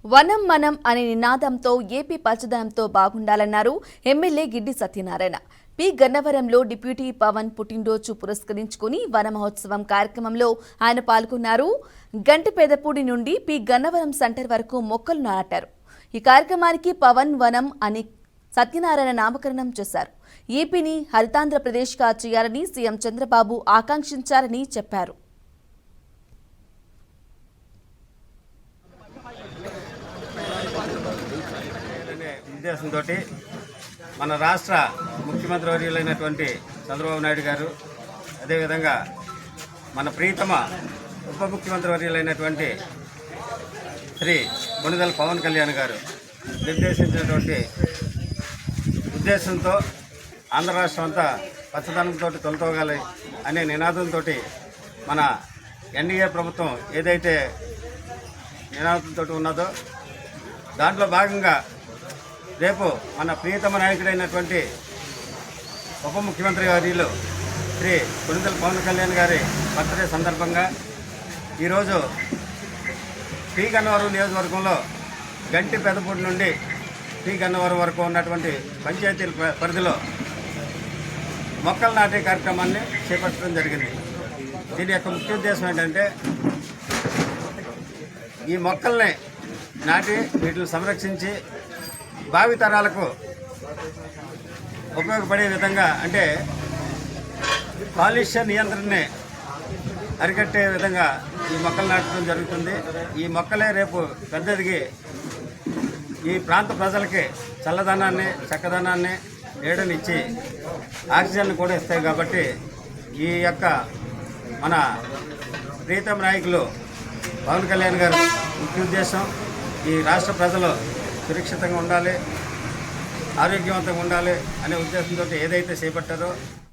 వనం మనం అనే నినాదంతో ఏపీ పచ్చదనంతో బాగుండాలన్నారు ఎమ్మెల్యే గిడ్డి సత్యనారాయణ. పి గన్నవరంలో డిప్యూటీ పవన్ పుట్టినరోజు పురస్కరించుకుని వన మహోత్సవం కార్యక్రమంలో ఆయన పాల్గొన్నారు. గంటిపేదపూడి నుండి పి గన్నవరం సెంటర్ వరకు మొక్కలు నాటారు. ఈ కార్యక్రమానికి పవన్ వనం అని సత్యనారాయణ నామకరణం చేశారు. ఏపీని హరితాంధ్రప్రదేశ్గా చేయాలని సీఎం చంద్రబాబు ఆకాంక్షించారని చెప్పారు. ఉద్దేశంతో మన రాష్ట్ర ముఖ్యమంత్రి వర్యులైనటువంటి చంద్రబాబు నాయుడు గారు, అదేవిధంగా మన ప్రీతమ ఉప ముఖ్యమంత్రి వర్యులైనటువంటి శ్రీ కొణిదెల పవన్ కళ్యాణ్ గారు నిర్దేశించినటువంటి ఉద్దేశంతో ఆంధ్ర రాష్ట్రం అంతా పచ్చదనంతో తొలతోగాలి అనే నినాదంతో మన ఎన్డీఏ ప్రభుత్వం ఏదైతే నినాదంతో ఉన్నదో దాంట్లో భాగంగా రేపు మన ప్రియతమ నాయకుడైనటువంటి ఉప ముఖ్యమంత్రి వర్యులు శ్రీ కొణిదెల పవన్ కళ్యాణ్ గారి బర్త్డే సందర్భంగా ఈరోజు పి గన్నవరం నియోజకవర్గంలో గంటిపేదపూడి నుండి పి గన్నవరం వరకు ఉన్నటువంటి పంచాయతీల పరిధిలో మొక్కలు నాటే కార్యక్రమాన్ని చేపట్టడం జరిగింది. దీని యొక్క ముఖ్య ఉద్దేశం ఏంటంటే ఈ మొక్కల్ని నాటి వీటిని సంరక్షించి భావితరాలకు ఉపయోగపడే విధంగా, అంటే కాలుష్య నియంత్రణని అరికట్టే విధంగా ఈ మొక్కలు నాటడం జరుగుతుంది. ఈ మొక్కలే రేపు పెద్దదిగి ఈ ప్రాంత ప్రజలకి చల్లదనాన్ని, చక్కదనాన్ని, నీడనిచ్చి ఆక్సిజన్ కూడా ఇస్తాయి. కాబట్టి ఈ యొక్క మన ప్రీతమ నాయకులు పవన్ కళ్యాణ్ గారు ముఖ్య ఉద్దేశం ఈ రాష్ట్ర ప్రజలు సురక్షితంగా ఉండాలి, ఆరోగ్యవంతంగా ఉండాలి అనే ఉద్దేశంతో ఏదైతే చేపట్టారో